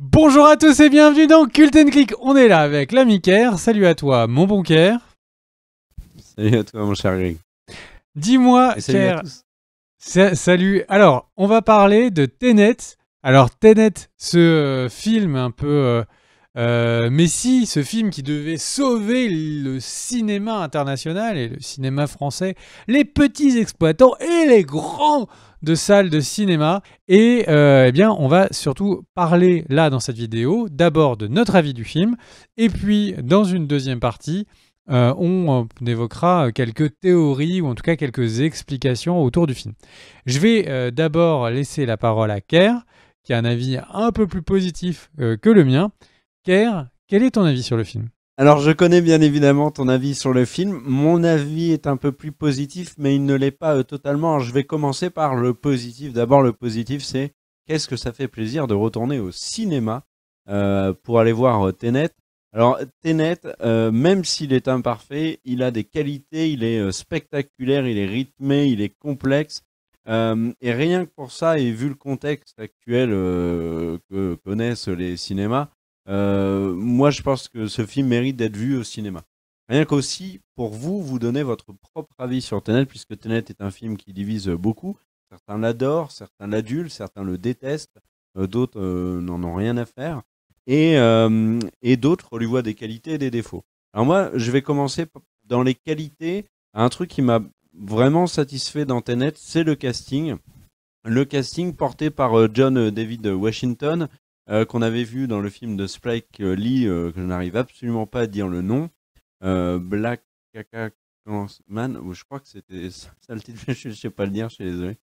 Bonjour à tous et bienvenue dans Cult and Click. On est là avec l'ami Ker. Salut à toi, mon bon Ker. Salut à toi, mon cher Greg. Dis-moi, Et salut à Ker. tous. Salut. Alors, on va parler de Tenet. Alors, Tenet, ce film un peu Messi, ce film qui devait sauver le cinéma international et le cinéma français, les petits exploitants et les grands de salles de cinéma. Et eh bien, on va surtout parler là dans cette vidéo, d'abord de notre avis du film, et puis dans une deuxième partie, on évoquera quelques théories ou en tout cas quelques explications autour du film. Je vais d'abord laisser la parole à Ker, qui a un avis un peu plus positif que le mien. Ker, quel est ton avis sur le film? Alors, je connais bien évidemment ton avis sur le film. Mon avis est un peu plus positif, mais il ne l'est pas totalement. Alors, je vais commencer par le positif. D'abord, le positif, c'est qu'est-ce que ça fait plaisir de retourner au cinéma pour aller voir Tenet. Alors, Tenet, même s'il est imparfait, il a des qualités, il est spectaculaire, il est rythmé, il est complexe. Et rien que pour ça, et vu le contexte actuel que connaissent les cinémas, moi, je pense que ce film mérite d'être vu au cinéma. Rien qu'aussi, pour vous, vous donner votre propre avis sur Tenet, puisque Tenet est un film qui divise beaucoup. Certains l'adorent, certains l'adulent, certains le détestent, d'autres n'en ont rien à faire, et d'autres lui voient des qualités et des défauts. Alors moi, je vais commencer dans les qualités. Un truc qui m'a vraiment satisfait dans Tenet, c'est le casting. Le casting porté par John David Washington, qu'on avait vu dans le film de Spike Lee, que je n'arrive absolument pas à dire le nom, Black Kaka Man, ou je crois que c'était ça le titre, je ne sais pas le dire, je suis désolé.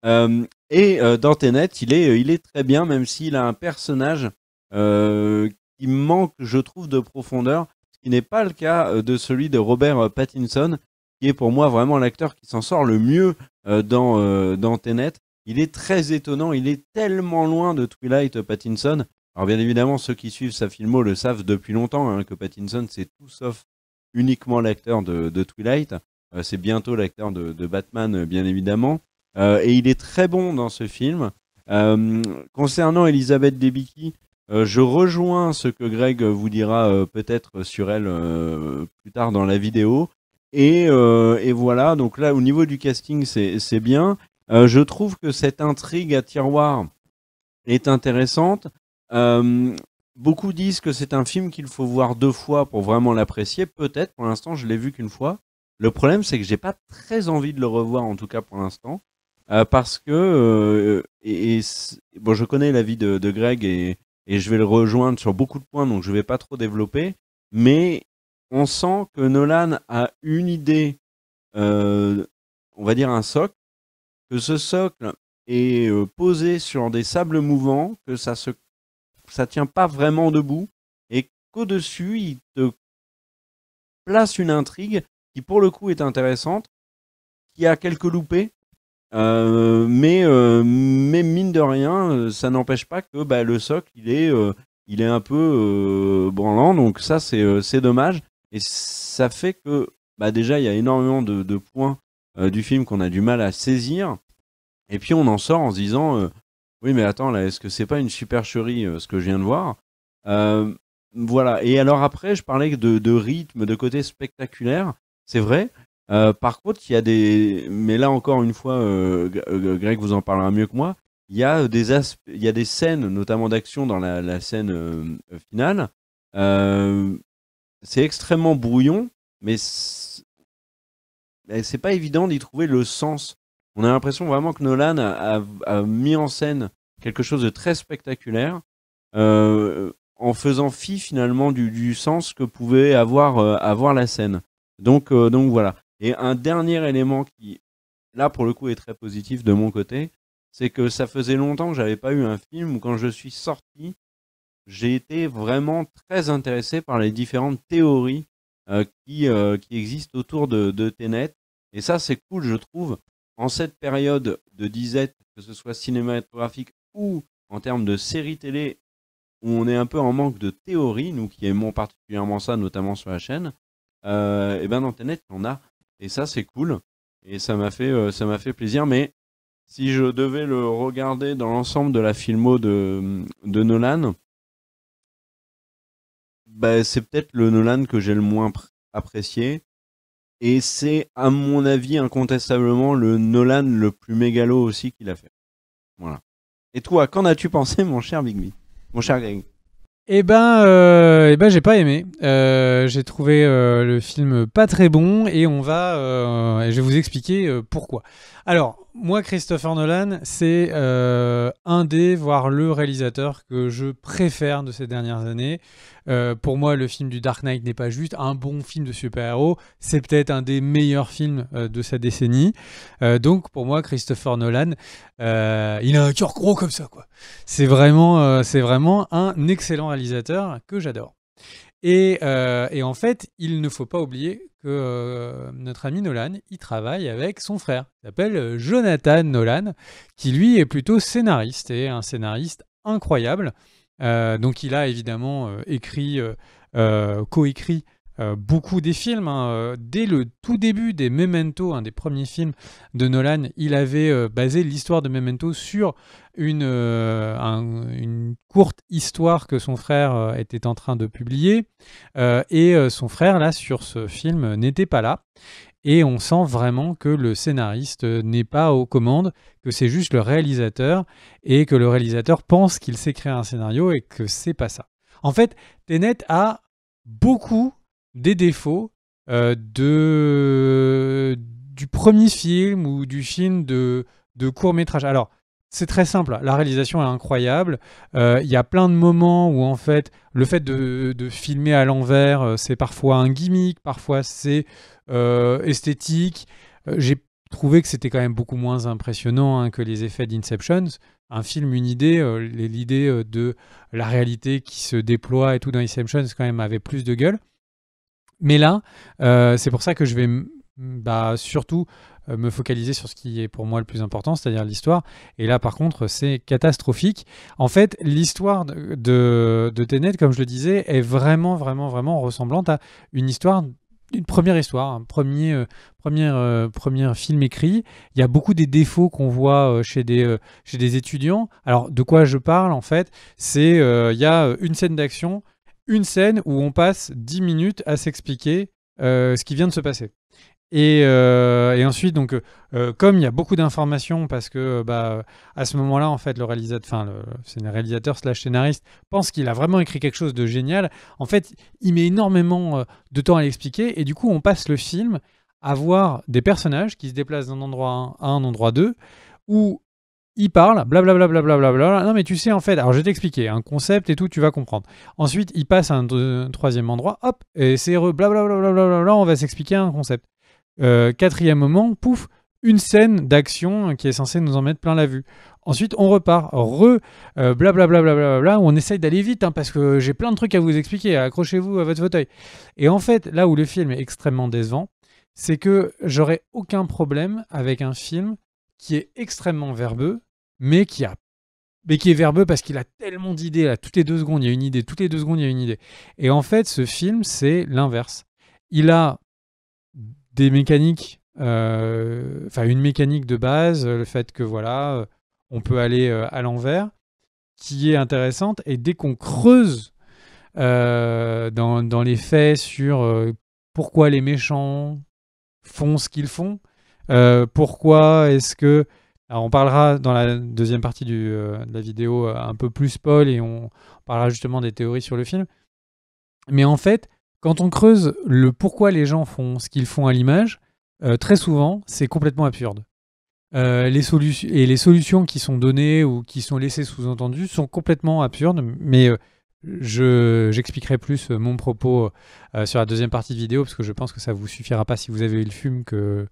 Dans Tenet, il est très bien, même s'il a un personnage qui manque, je trouve, de profondeur, ce qui n'est pas le cas de celui de Robert Pattinson, qui est pour moi vraiment l'acteur qui s'en sort le mieux dans Tenet. Il est très étonnant, il est tellement loin de Twilight, Pattinson. Alors bien évidemment, ceux qui suivent sa filmo le savent depuis longtemps, hein, que Pattinson, c'est tout sauf uniquement l'acteur de Twilight. C'est bientôt l'acteur de Batman, bien évidemment. Et il est très bon dans ce film. Concernant Elisabeth Debicki, je rejoins ce que Greg vous dira peut-être sur elle plus tard dans la vidéo. Et voilà, donc là, au niveau du casting, c'est bien. Je trouve que cette intrigue à tiroir est intéressante. Euh, Beaucoup disent que c'est un film qu'il faut voir deux fois pour vraiment l'apprécier. Peut-être, pour l'instant, je l'ai vu qu'une fois. Le problème, c'est que j'ai pas très envie de le revoir, en tout cas pour l'instant, parce que bon, je connais l'avis de Greg et je vais le rejoindre sur beaucoup de points, donc je vais pas trop développer. Mais on sent que Nolan a une idée, on va dire un socle, que ce socle est posé sur des sables mouvants, que ça tient pas vraiment debout, et qu'au-dessus, il te place une intrigue qui, pour le coup, est intéressante, qui a quelques loupés, mais mine de rien, ça n'empêche pas que bah, le socle, il est un peu branlant, donc ça, c'est dommage, et ça fait que bah, déjà, il y a énormément de points du film qu'on a du mal à saisir, et puis on en sort en se disant oui, mais attends, là, est-ce que c'est pas une supercherie ce que je viens de voir? Euh, voilà. Et alors après, je parlais de rythme, de côté spectaculaire. C'est vrai. Par contre, il y a des. Mais là encore une fois, Greg vous en parlera mieux que moi. Il y a des scènes, notamment d'action dans la scène finale. Euh, c'est extrêmement brouillon, mais c'est pas évident d'y trouver le sens. On a l'impression vraiment que Nolan a mis en scène quelque chose de très spectaculaire en faisant fi finalement du sens que pouvait avoir la scène. Donc voilà. Et un dernier élément qui, là pour le coup, est très positif de mon côté, c'est que ça faisait longtemps que j'avais pas eu un film où quand je suis sorti, j'ai été vraiment très intéressé par les différentes théories qui existent autour de Tenet. Et ça, c'est cool, je trouve, en cette période de disette, que ce soit cinématographique ou en termes de séries télé, où on est un peu en manque de théories, nous qui aimons particulièrement ça, notamment sur la chaîne, et ben dans Tenet, on a. Et ça, c'est cool. Et ça m'a fait plaisir. Mais si je devais le regarder dans l'ensemble de la filmo de Nolan, c'est peut-être le Nolan que j'ai le moins apprécié. Et c'est, à mon avis, incontestablement, le Nolan le plus mégalo aussi qu'il a fait. Voilà. Et toi, qu'en as-tu pensé, mon cher Bigby? Mon cher Greg? J'ai pas aimé. J'ai trouvé le film pas très bon et je vais vous expliquer pourquoi. Alors, moi, Christopher Nolan, c'est un des, voire le réalisateur que je préfère de ces dernières années. Pour moi, le film du Dark Knight n'est pas juste un bon film de super-héros, c'est peut-être un des meilleurs films de sa décennie. Donc, pour moi, Christopher Nolan, il a un cœur gros comme ça, quoi. C'est vraiment un excellent réalisateur que j'adore. Et en fait, il ne faut pas oublier que notre ami Nolan, il travaille avec son frère. Il s'appelle Jonathan Nolan, qui lui est plutôt scénariste et un scénariste incroyable. Donc il a évidemment coécrit beaucoup des films. Dès le tout début des Memento, un des premiers films de Nolan, il avait basé l'histoire de Memento sur une courte histoire que son frère était en train de publier. Son frère, là, sur ce film, n'était pas là. Et on sent vraiment que le scénariste n'est pas aux commandes, que c'est juste le réalisateur, et que le réalisateur pense qu'il sait créer un scénario et que c'est pas ça. En fait, Tenet a beaucoup des défauts du premier film ou du film de court-métrage. Alors, c'est très simple, la réalisation est incroyable. Il y a plein de moments où, en fait, le fait de filmer à l'envers, c'est parfois un gimmick, parfois c'est esthétique. J'ai trouvé que c'était quand même beaucoup moins impressionnant que les effets d'Inception. Un film, une idée, l'idée de la réalité qui se déploie et tout dans Inception, quand même avait plus de gueule. Mais là, c'est pour ça que je vais surtout me focaliser sur ce qui est pour moi le plus important, c'est-à-dire l'histoire. Et là, par contre, c'est catastrophique. En fait, l'histoire de Tenet, comme je le disais, est vraiment, vraiment, vraiment ressemblante à une première histoire, un premier film écrit. Il y a beaucoup des défauts qu'on voit chez des étudiants. Alors, de quoi je parle, en fait, c'est il y a une scène d'action, une scène où on passe 10 minutes à s'expliquer ce qui vient de se passer. Et ensuite, donc, comme il y a beaucoup d'informations, parce que à ce moment-là, en fait, le réalisateur slash scénariste pense qu'il a vraiment écrit quelque chose de génial. En fait, il met énormément de temps à l'expliquer, et du coup, on passe le film à voir des personnages qui se déplacent d'un endroit 1 à un endroit 2, où ils parlent, blablabla, blablabla. Non, mais tu sais, en fait, alors je vais t'expliquer, un concept et tout, tu vas comprendre. Ensuite, il passe à un troisième endroit, hop, et c'est blablabla, on va s'expliquer un concept. Quatrième moment, pouf, une scène d'action qui est censée nous en mettre plein la vue. Ensuite, on repart, blablabla, où on essaye d'aller vite, parce que j'ai plein de trucs à vous expliquer, accrochez-vous à votre fauteuil. Et en fait, là où le film est extrêmement décevant, c'est que j'aurais aucun problème avec un film qui est extrêmement verbeux, mais qui est verbeux parce qu'il a tellement d'idées, là, toutes les 2 secondes, il y a une idée, toutes les 2 secondes, il y a une idée. Et en fait, ce film, c'est l'inverse. Il a des mécaniques, une mécanique de base, le fait que on peut aller à l'envers, qui est intéressante, et dès qu'on creuse dans les faits sur pourquoi les méchants font ce qu'ils font, pourquoi est-ce que... Alors on parlera dans la deuxième partie de la vidéo un peu plus spoil, et on parlera justement des théories sur le film. Mais en fait, quand on creuse le pourquoi les gens font ce qu'ils font à l'image, très souvent, c'est complètement absurde. Les solutions qui sont données ou qui sont laissées sous-entendues sont complètement absurdes, mais j'expliquerai plus mon propos sur la deuxième partie de vidéo, parce que je pense que ça vous suffira pas si vous avez eu le film que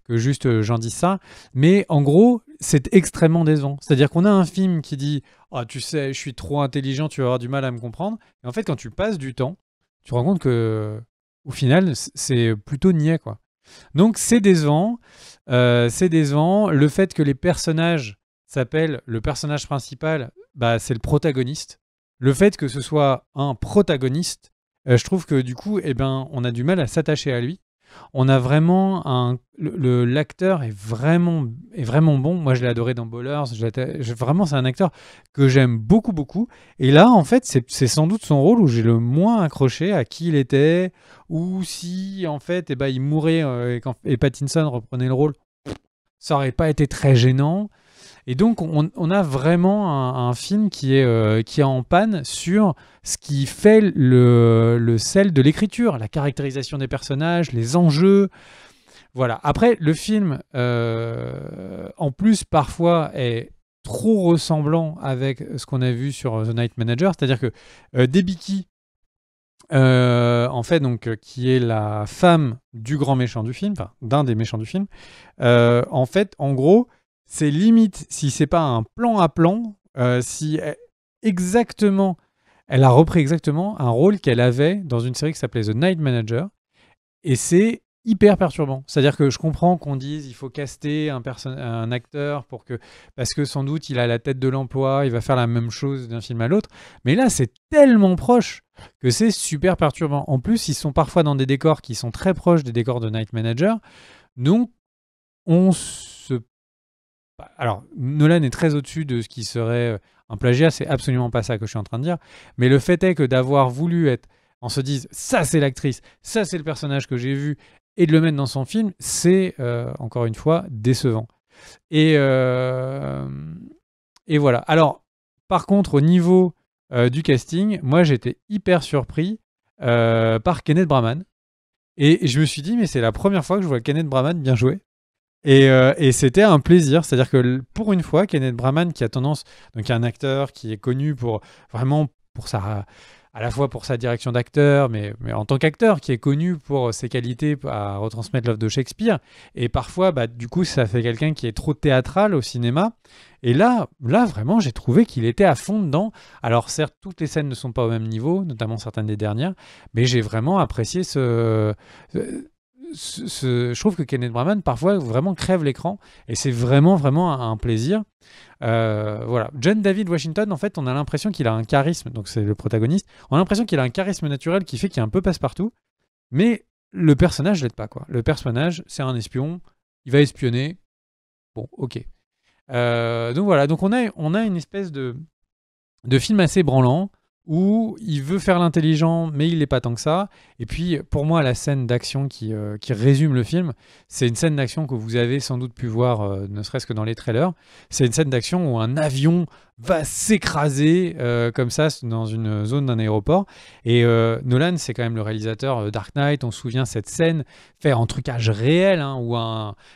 juste j'en dise ça. Mais en gros, c'est extrêmement décevant. C'est-à-dire qu'on a un film qui dit « Ah, tu sais, je suis trop intelligent, tu vas avoir du mal à me comprendre ». Et en fait, quand tu passes du temps, tu te rends compte que au final, c'est plutôt niais, quoi. Donc c'est décevant. Le fait que les personnages s'appellent le personnage principal, c'est le protagoniste. Le fait que ce soit un protagoniste, je trouve que du coup, on a du mal à s'attacher à lui. On a vraiment l'acteur est vraiment bon. Moi, je l'ai adoré dans Ballers. Vraiment, c'est un acteur que j'aime beaucoup, beaucoup. Et là, en fait, c'est sans doute son rôle où j'ai le moins accroché à qui il était, ou si, en fait, eh ben, il mourait et Pattinson reprenait le rôle, ça aurait pas été très gênant. Et donc, on a vraiment un film qui est en panne sur ce qui fait le sel de l'écriture, la caractérisation des personnages, les enjeux. Voilà. Après, le film, en plus, parfois, est trop ressemblant avec ce qu'on a vu sur The Night Manager. C'est-à-dire que Debbie Key, en fait, donc, qui est la femme du grand méchant du film, enfin, d'un des méchants du film, en fait, en gros, c'est limite, si c'est pas un plan à plan, si exactement, elle a repris exactement un rôle qu'elle avait dans une série qui s'appelait The Night Manager, et c'est hyper perturbant. C'est-à-dire que je comprends qu'on dise il faut caster un acteur parce que sans doute il a la tête de l'emploi, il va faire la même chose d'un film à l'autre, mais là c'est tellement proche que c'est super perturbant. En plus, ils sont parfois dans des décors qui sont très proches des décors de Night Manager, donc alors, Nolan est très au-dessus de ce qui serait un plagiat, c'est absolument pas ça que je suis en train de dire, mais le fait est que d'avoir voulu être, on se dise, ça c'est l'actrice, ça c'est le personnage que j'ai vu, et de le mettre dans son film, c'est, encore une fois, décevant. Et voilà. Alors, par contre, au niveau du casting, moi j'étais hyper surpris par Kenneth Branagh, et je me suis dit, mais c'est la première fois que je vois Kenneth Branagh bien jouer. Et c'était un plaisir, c'est-à-dire que pour une fois, Kenneth Branagh, qui a tendance, donc un acteur qui est connu pour vraiment pour à la fois pour sa direction d'acteur, mais en tant qu'acteur, qui est connu pour ses qualités à retransmettre l'œuvre de Shakespeare, et parfois, du coup, ça fait quelqu'un qui est trop théâtral au cinéma. Et là vraiment, j'ai trouvé qu'il était à fond dedans. Alors certes, toutes les scènes ne sont pas au même niveau, notamment certaines des dernières, mais j'ai vraiment apprécié je trouve que Kenneth Branagh parfois vraiment crève l'écran et c'est vraiment un plaisir. Voilà. John David Washington, en fait, on a l'impression qu'il a un charisme, donc c'est le protagoniste, on a l'impression qu'il a un charisme naturel qui fait qu'il est un peu passe-partout, mais le personnage l'aide pas, quoi. Le personnage, c'est un espion, il va espionner. Bon, ok. Donc voilà, donc on a une espèce de film assez branlant, où il veut faire l'intelligent, mais il n'est pas tant que ça. Et puis, pour moi, la scène d'action qui résume le film, c'est une scène d'action que vous avez sans doute pu voir, ne serait-ce que dans les trailers. C'est une scène d'action où un avion va s'écraser comme ça dans une zone d'un aéroport. Et Nolan, c'est quand même le réalisateur Dark Knight. On se souvient cette scène faite en trucage réel, hein, où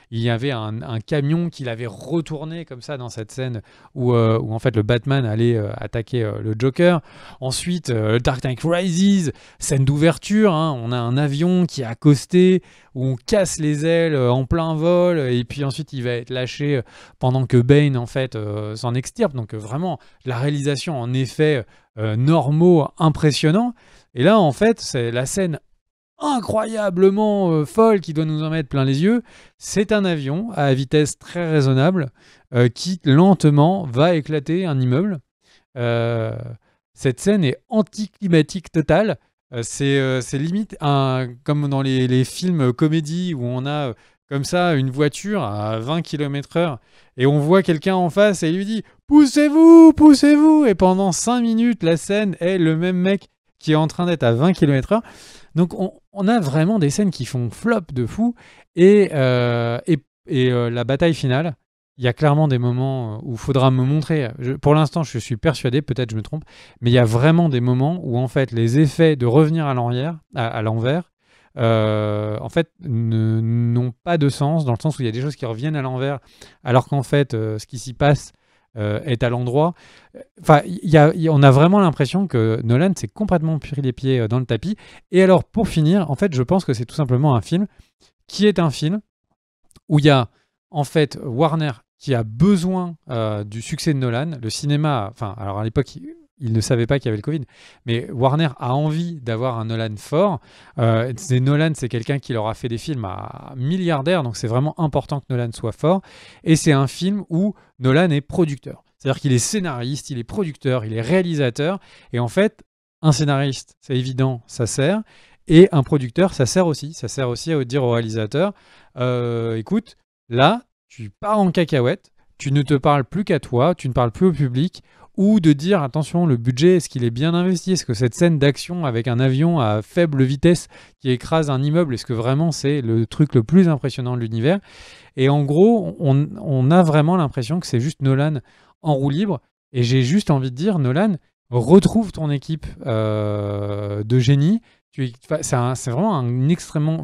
il y avait un camion qu'il avait retourné comme ça dans cette scène où en fait le Batman allait attaquer le Joker. Ensuite, Dark Knight Rises, scène d'ouverture, hein, on a un avion qui est accosté, où on casse les ailes en plein vol, et puis ensuite il va être lâché pendant que Bane en fait s'en extirpe. Donc vraiment, la réalisation en effets normaux, impressionnant. Et là, en fait, c'est la scène incroyablement folle qui doit nous en mettre plein les yeux. C'est un avion à vitesse très raisonnable qui lentement va éclater un immeuble. Cette scène est anticlimatique totale. C'est limite comme dans les films comédie où on a comme ça une voiture à 20 km/h et on voit quelqu'un en face et il lui dit « Poussez-vous, poussez-vous !» Et pendant 5 minutes, la scène est le même mec qui est en train d'être à 20 km/h. Donc on a vraiment des scènes qui font flop de fou. Et la bataille finale, il y a clairement des moments où il faudra me montrer. Pour l'instant, je suis persuadé, peut-être je me trompe, mais il y a vraiment des moments où en fait les effets de revenir à l'envers, en fait, n'ont pas de sens, dans le sens où il y a des choses qui reviennent à l'envers, alors qu'en fait, ce qui s'y passe est à l'endroit. Enfin, on a vraiment l'impression que Nolan s'est complètement pris les pieds dans le tapis. Et alors, pour finir, en fait, je pense que c'est tout simplement un film qui est un film où il y a en fait Warner qui a besoin du succès de Nolan. Le cinéma, enfin, alors à l'époque, il ne savait pas qu'il y avait le Covid, mais Warner a envie d'avoir un Nolan fort. Nolan, c'est quelqu'un qui leur a fait des films à milliardaires, donc c'est vraiment important que Nolan soit fort. Et c'est un film où Nolan est producteur. C'est-à-dire qu'il est scénariste, il est producteur, il est réalisateur. Et en fait, un scénariste, c'est évident, ça sert. Et un producteur, ça sert aussi. Ça sert aussi à dire au réalisateur, écoute, là, tu pars en cacahuète, tu ne te parles plus qu'à toi, tu ne parles plus au public, ou de dire, attention, le budget, est-ce qu'il est bien investi? Est-ce que cette scène d'action avec un avion à faible vitesse qui écrase un immeuble, est-ce que vraiment c'est le truc le plus impressionnant de l'univers? Et en gros, on a vraiment l'impression que c'est juste Nolan en roue libre. Et j'ai juste envie de dire, Nolan, retrouve ton équipe de génie. C'est vraiment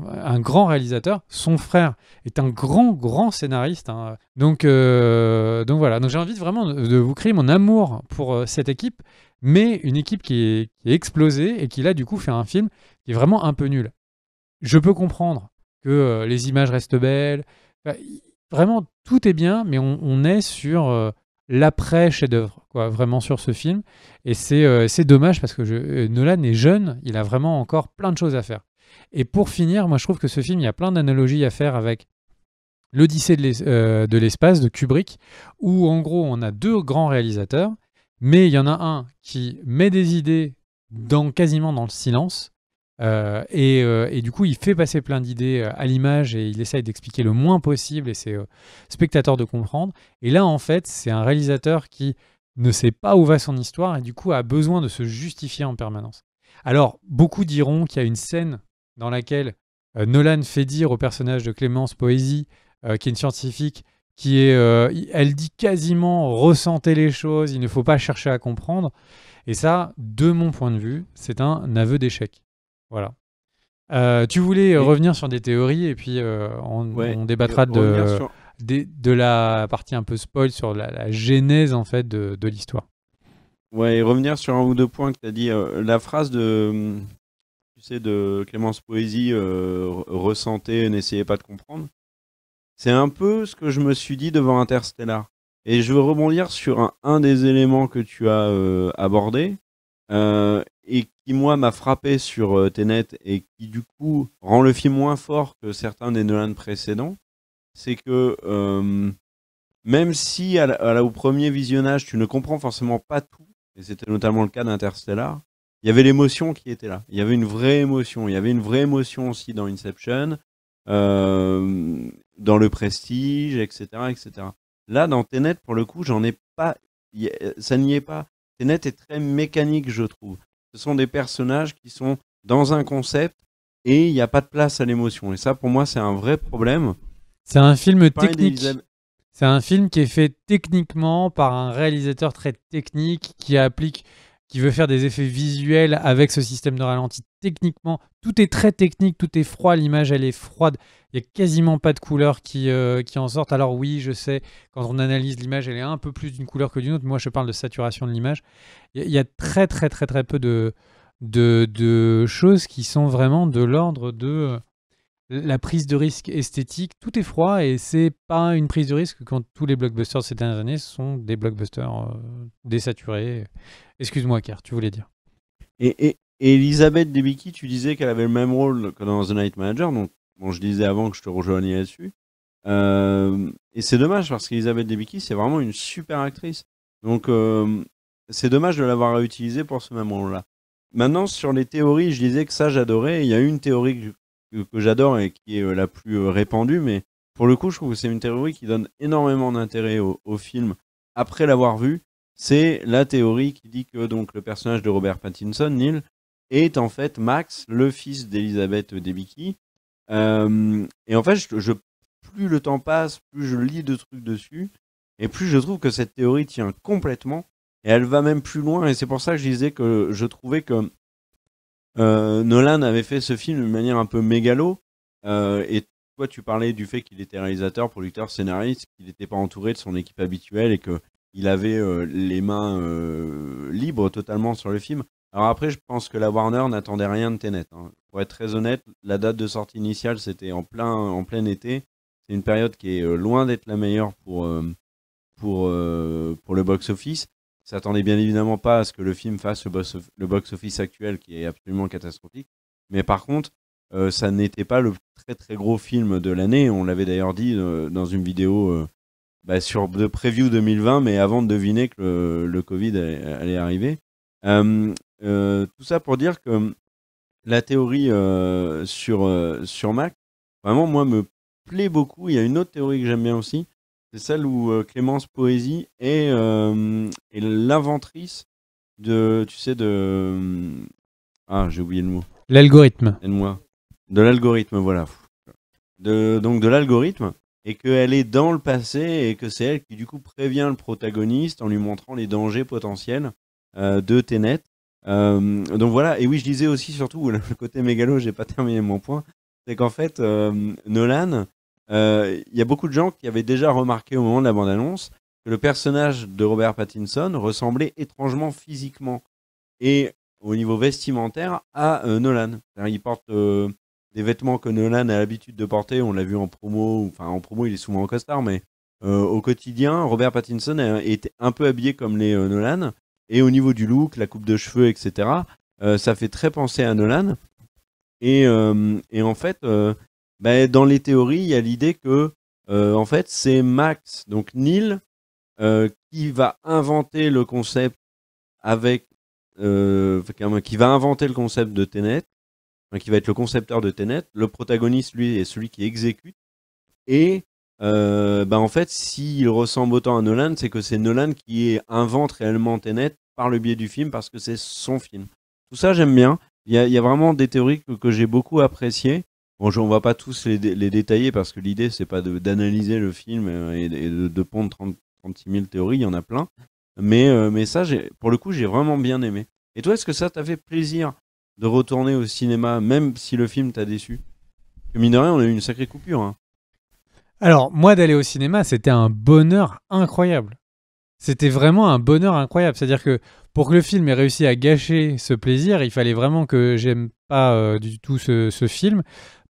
un grand réalisateur. Son frère est un grand scénariste, hein. Donc voilà. Donc j'ai envie vraiment de vous crier mon amour pour cette équipe, mais une équipe qui est explosée et qui là du coup fait un film qui est vraiment un peu nul. Je peux comprendre que les images restent belles. Enfin, vraiment, tout est bien, mais on est sur l'après chef-d'œuvre, quoi, vraiment sur ce film. Et c'est dommage parce que Nolan est jeune, il a vraiment encore plein de choses à faire. Et pour finir, moi je trouve que ce film, il y a plein d'analogies à faire avec l'Odyssée de l'espace de Kubrick, où en gros on a deux grands réalisateurs, mais il y en a un qui met des idées quasiment dans le silence, et du coup il fait passer plein d'idées à l'image et il essaye d'expliquer le moins possible et c'est spectateur de comprendre. Et là en fait c'est un réalisateur qui ne sait pas où va son histoire et du coup a besoin de se justifier en permanence. Alors beaucoup diront qu'il y a une scène dans laquelle Nolan fait dire au personnage de Clémence Poésy, qui est une scientifique, elle dit quasiment ressentez les choses, il ne faut pas chercher à comprendre. Et ça, de mon point de vue, c'est un aveu d'échec. Voilà. Tu voulais Et, revenir sur des théories et puis ouais, on et débattra revenir sur. de la partie un peu spoil sur la genèse en fait de l'histoire. Ouais, et revenir sur un ou deux points que tu as dit. La phrase tu sais, de Clémence Poésy, ressentez, n'essayez pas de comprendre. C'est un peu ce que je me suis dit devant Interstellar. Et je veux rebondir sur un des éléments que tu as abordé, et qui, moi, m'a frappé sur Tenet, et qui, du coup, rend le film moins fort que certains des Nolan précédents. C'est que, même si au premier visionnage, tu ne comprends forcément pas tout, et c'était notamment le cas d'Interstellar, il y avait l'émotion qui était là. Il y avait une vraie émotion. Il y avait une vraie émotion aussi dans Inception, dans Le Prestige, etc., etc. Là, dans Tenet, pour le coup, j'en ai pas. Ça n'y est pas. Tenet est très mécanique, je trouve. Ce sont des personnages qui sont dans un concept et il n'y a pas de place à l'émotion. Et ça, pour moi, c'est un vrai problème. C'est un film Pareil technique. C'est un film qui est fait techniquement par un réalisateur très technique qui veut faire des effets visuels avec ce système de ralenti. Techniquement, tout est très technique, tout est froid, l'image elle est froide. Il n'y a quasiment pas de couleurs qui en sortent. Alors oui, je sais, quand on analyse l'image, elle est un peu plus d'une couleur que d'une autre. Moi, je parle de saturation de l'image. Il y a très très très très peu de choses qui sont vraiment de l'ordre de la prise de risque esthétique. Tout est froid et c'est pas une prise de risque quand tous les blockbusters de ces dernières années sont des blockbusters désaturés. Excuse-moi, Car, tu voulais dire. Et Elisabeth Debicki, tu disais qu'elle avait le même rôle que dans The Night Manager, donc bon, je disais avant que je te rejoignais là-dessus. Et c'est dommage parce qu'Elisabeth Debicki, c'est vraiment une super actrice. Donc c'est dommage de l'avoir réutilisée pour ce même rôle-là. Maintenant, sur les théories, je disais que ça, j'adorais. Il y a une théorie que j'adore et qui est la plus répandue, mais pour le coup, je trouve que c'est une théorie qui donne énormément d'intérêt au film après l'avoir vu. C'est la théorie qui dit que donc le personnage de Robert Pattinson, Neil, est en fait Max, le fils d'Elisabeth Debicki. Et en fait, plus le temps passe, plus je lis de trucs dessus, et plus je trouve que cette théorie tient complètement, et elle va même plus loin, et c'est pour ça que je disais que je trouvais que Nolan avait fait ce film d'une manière un peu mégalo, et toi tu parlais du fait qu'il était réalisateur, producteur, scénariste, qu'il n'était pas entouré de son équipe habituelle, et qu'il avait les mains libres totalement sur le film. Alors après, je pense que la Warner n'attendait rien de Tenet, hein. Pour être très honnête, la date de sortie initiale, c'était en plein été. C'est une période qui est loin d'être la meilleure pour le box-office. Ils s'attendaient bien évidemment pas à ce que le film fasse le box-office actuel, qui est absolument catastrophique. Mais par contre, ça n'était pas le très très gros film de l'année. On l'avait d'ailleurs dit dans une vidéo sur de preview 2020, mais avant de deviner que le Covid allait arriver. Tout ça pour dire que la théorie sur Mac, vraiment, moi, me plaît beaucoup. Il y a une autre théorie que j'aime bien aussi. C'est celle où Clémence Poésy est l'inventrice de, tu sais, ah, j'ai oublié le mot. L'algorithme. Aide-moi. De l'algorithme, voilà. Donc de l'algorithme, et qu'elle est dans le passé, et que c'est elle qui, du coup, prévient le protagoniste en lui montrant les dangers potentiels de Tenet. Donc voilà, et oui, je disais aussi, surtout, le côté mégalo, j'ai pas terminé mon point, c'est qu'en fait, Nolan, il y a beaucoup de gens qui avaient déjà remarqué au moment de la bande-annonce que le personnage de Robert Pattinson ressemblait étrangement physiquement et au niveau vestimentaire à Nolan. C'est-à-dire, il porte des vêtements que Nolan a l'habitude de porter, on l'a vu en promo, enfin en promo il est souvent en costard, mais au quotidien, Robert Pattinson est un peu habillé comme les Nolan, et au niveau du look, la coupe de cheveux, etc., ça fait très penser à Nolan, et en fait, dans les théories, il y a l'idée que en fait c'est Max, donc Neil, qui va inventer le concept avec qui va inventer le concept de Tenet, qui va être le concepteur de Tenet. Le protagoniste, lui, est celui qui exécute. Et en fait, s'il ressemble autant à Nolan, c'est que c'est Nolan qui invente réellement Tenet par le biais du film, parce que c'est son film. Tout ça, j'aime bien. Il y a vraiment des théories que j'ai beaucoup appréciées. Bon, on va pas tous les détailler, parce que l'idée, c'est pas d'analyser le film et de pondre 36 000 théories, il y en a plein. Mais ça, pour le coup, j'ai vraiment bien aimé. Et toi, est-ce que ça t'a fait plaisir de retourner au cinéma, même si le film t'a déçu? Parce que mine de rien, on a eu une sacrée coupure. Hein. Alors, moi, d'aller au cinéma, c'était un bonheur incroyable. C'était vraiment un bonheur incroyable. C'est-à-dire que pour que le film ait réussi à gâcher ce plaisir, il fallait vraiment que j'aime pas du tout ce film.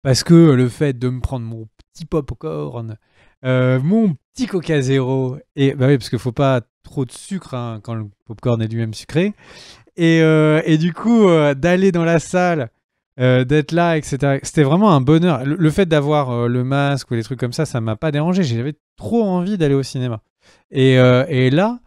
Parce que le fait de me prendre mon petit popcorn, mon petit Coca Zéro, et bah oui, parce qu'il faut pas trop de sucre hein, quand le popcorn est lui-même sucré, et du coup d'aller dans la salle, d'être là, etc. C'était vraiment un bonheur. Le fait d'avoir le masque ou les trucs comme ça m'a pas dérangé. J'avais trop envie d'aller au cinéma. Et là,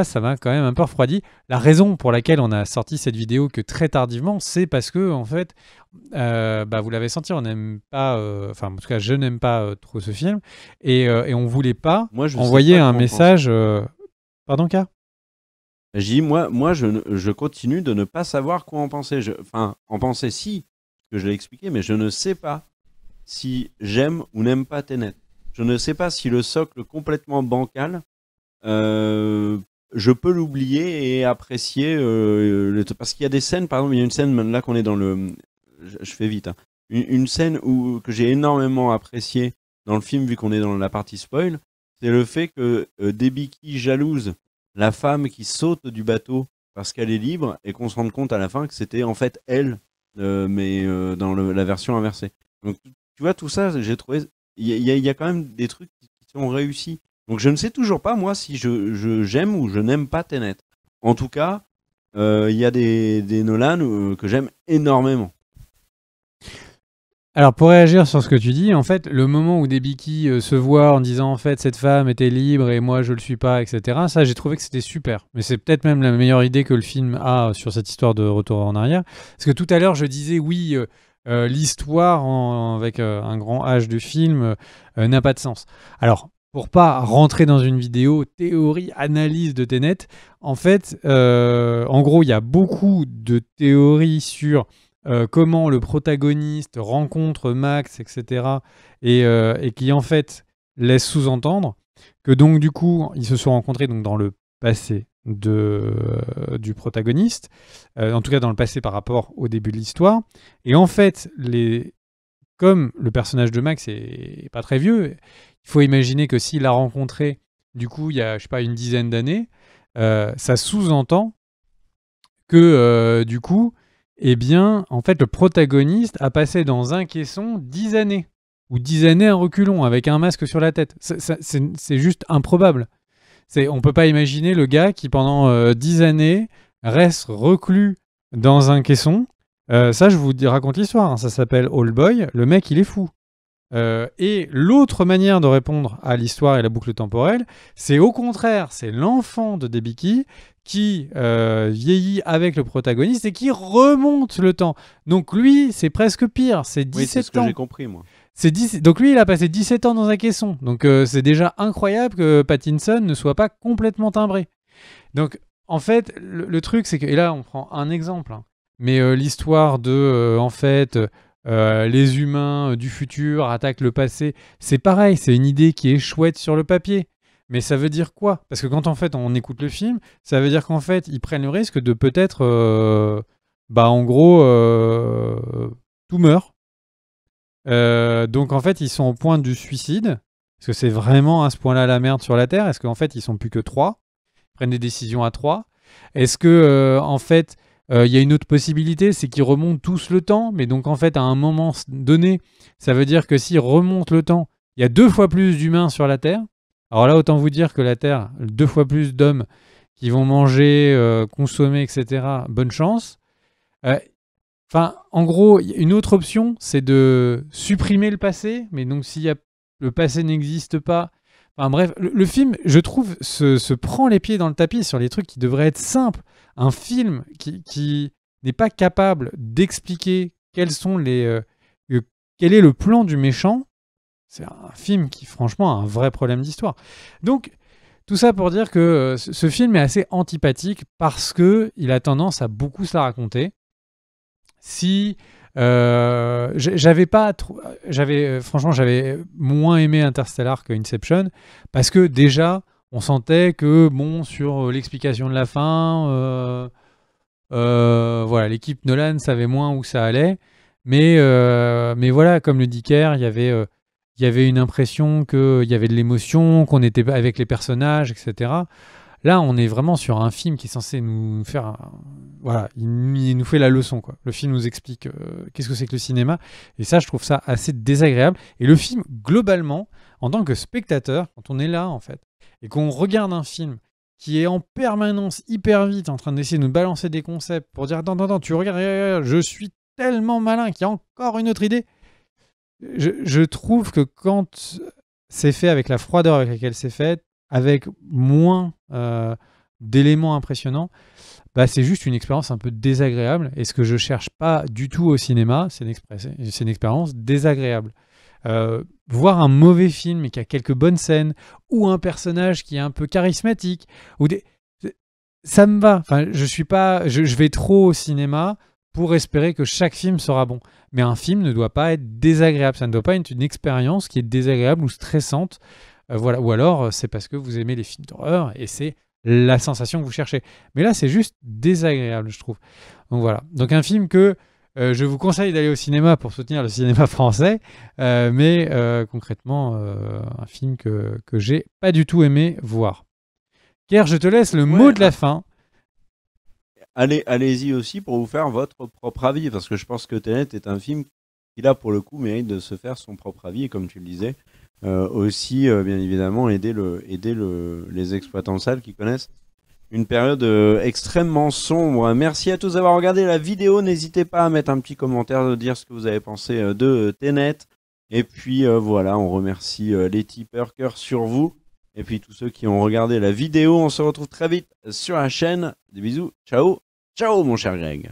ça m'a quand même un peu refroidi. La raison pour laquelle on a sorti cette vidéo que très tardivement, c'est parce que, en fait, vous l'avez senti, on n'aime pas, enfin, en tout cas, je n'aime pas trop ce film, et on voulait pas Moi, je sais envoyer pas un quoi en message. Pardon, K. J'ai dit, moi je continue de ne pas savoir quoi en penser. Enfin, en penser si, que je l'ai expliqué, mais je ne sais pas si j'aime ou n'aime pas Tenet. Je ne sais pas si le socle complètement bancal, je peux l'oublier et apprécier. Parce qu'il y a des scènes, par exemple, il y a une scène, là qu'on est dans le... Je fais vite. Hein, une scène que j'ai énormément appréciée dans le film, vu qu'on est dans la partie spoil, c'est le fait que Debicki jalouse la femme qui saute du bateau parce qu'elle est libre, et qu'on se rende compte à la fin que c'était en fait elle, mais dans la version inversée. Donc tu vois, tout ça, j'ai trouvé, il y a quand même des trucs qui sont réussis. Donc je ne sais toujours pas, moi, si j'aime ou je n'aime pas Tenet. En tout cas, il y a des Nolan que j'aime énormément. Alors, pour réagir sur ce que tu dis, en fait, le moment où Debicki se voit en disant en fait cette femme était libre et moi je le suis pas, etc., ça j'ai trouvé que c'était super. Mais c'est peut-être même la meilleure idée que le film a sur cette histoire de retour en arrière. Parce que tout à l'heure je disais oui, l'histoire avec un grand H de film n'a pas de sens. Alors, pour pas rentrer dans une vidéo théorie, analyse de Tenet, en fait, en gros, il y a beaucoup de théories sur comment le protagoniste rencontre Max, etc. Et qui en fait laisse sous-entendre que donc du coup ils se sont rencontrés donc dans le passé du protagoniste, en tout cas dans le passé par rapport au début de l'histoire. Et en fait, comme le personnage de Max est pas très vieux, il faut imaginer que s'il l'a rencontré du coup il y a je sais pas une dizaine d'années, ça sous-entend que du coup eh bien, en fait, le protagoniste a passé dans un caisson 10 années. Ou 10 années à reculons, avec un masque sur la tête. C'est juste improbable. On ne peut pas imaginer le gars qui, pendant 10 années, reste reclus dans un caisson. Ça, je vous raconte l'histoire. Hein. Ça s'appelle Old Boy. Le mec, il est fou. Et l'autre manière de répondre à l'histoire et la boucle temporelle, c'est au contraire, c'est l'enfant de Debicki qui vieillit avec le protagoniste et qui remonte le temps. Donc lui, c'est presque pire, c'est 17 Oui, c'est ce que ans. j'ai compris, moi. Donc lui, il a passé 17 ans dans un caisson. Donc c'est déjà incroyable que Pattinson ne soit pas complètement timbré. Donc en fait, le truc, c'est que... Et là, on prend un exemple. Hein. Mais l'histoire de, en fait, les humains du futur attaquent le passé, c'est pareil, c'est une idée qui est chouette sur le papier. Mais ça veut dire quoi? Parce que quand en fait on écoute le film, ça veut dire qu'en fait ils prennent le risque de peut-être, en gros, tout meurt. Donc en fait ils sont au point du suicide. Est-ce que c'est vraiment à ce point-là la merde sur la Terre? Est-ce qu'en fait ils sont plus que 3? Ils prennent des décisions à 3? Est-ce que en fait il y a une autre possibilité, c'est qu'ils remontent tous le temps, mais donc en fait à un moment donné, ça veut dire que s'ils remontent le temps, il y a 2 fois plus d'humains sur la Terre. Alors là, autant vous dire que la Terre, 2 fois plus d'hommes qui vont manger, consommer, etc. Bonne chance. Enfin, en gros, une autre option, c'est de supprimer le passé, mais donc si le passé n'existe pas... Enfin bref, le film, je trouve, se prend les pieds dans le tapis sur les trucs qui devraient être simples. Un film qui n'est pas capable d'expliquer quels sont quel est le plan du méchant, c'est un film qui, franchement, a un vrai problème d'histoire. Donc, tout ça pour dire que ce film est assez antipathique parce qu'il a tendance à beaucoup se la raconter. Si franchement, j'avais moins aimé Interstellar que Inception parce que déjà, on sentait que, bon, sur l'explication de la fin, voilà, l'équipe Nolan savait moins où ça allait. Mais voilà, comme le dit Kerr, il y avait une impression qu'il y avait de l'émotion, qu'on était avec les personnages, etc. Là, on est vraiment sur un film qui est censé nous faire... Voilà, il nous fait la leçon, quoi. Le film nous explique qu'est-ce que c'est que le cinéma. Et ça, je trouve ça assez désagréable. Et le film, globalement, en tant que spectateur, quand on est là, en fait, et qu'on regarde un film qui est en permanence hyper vite en train d'essayer de nous balancer des concepts pour dire attends, tu regardes, je suis tellement malin qu'il y a encore une autre idée. Je trouve que quand c'est fait avec la froideur avec laquelle c'est fait, avec moins d'éléments impressionnants, c'est juste une expérience un peu désagréable. Et ce que je cherche pas du tout au cinéma, c'est une expérience désagréable. Voir un mauvais film et qui a quelques bonnes scènes, ou un personnage qui est un peu charismatique, ça me va. Enfin, je vais trop au cinéma pour espérer que chaque film sera bon. Mais un film ne doit pas être désagréable. Ça ne doit pas être une expérience qui est désagréable ou stressante. Voilà. Ou alors, c'est parce que vous aimez les films d'horreur et c'est la sensation que vous cherchez. Mais là, c'est juste désagréable, je trouve. Donc voilà. Donc un film que je vous conseille d'aller au cinéma pour soutenir le cinéma français. Mais concrètement, un film que j'ai pas du tout aimé voir. Kerr, je te laisse le mot de la fin. Allez-y aussi pour vous faire votre propre avis, parce que je pense que Tenet est un film qui, là, pour le coup, mérite de se faire son propre avis, et comme tu le disais, aussi, bien évidemment, aider les exploitants de salles qui connaissent une période extrêmement sombre. Merci à tous d'avoir regardé la vidéo. N'hésitez pas à mettre un petit commentaire, de dire ce que vous avez pensé de Tenet. Et puis, voilà, on remercie les tipeurs, cœur sur vous. Et puis tous ceux qui ont regardé la vidéo, on se retrouve très vite sur la chaîne. Des bisous, ciao, ciao mon cher Greg.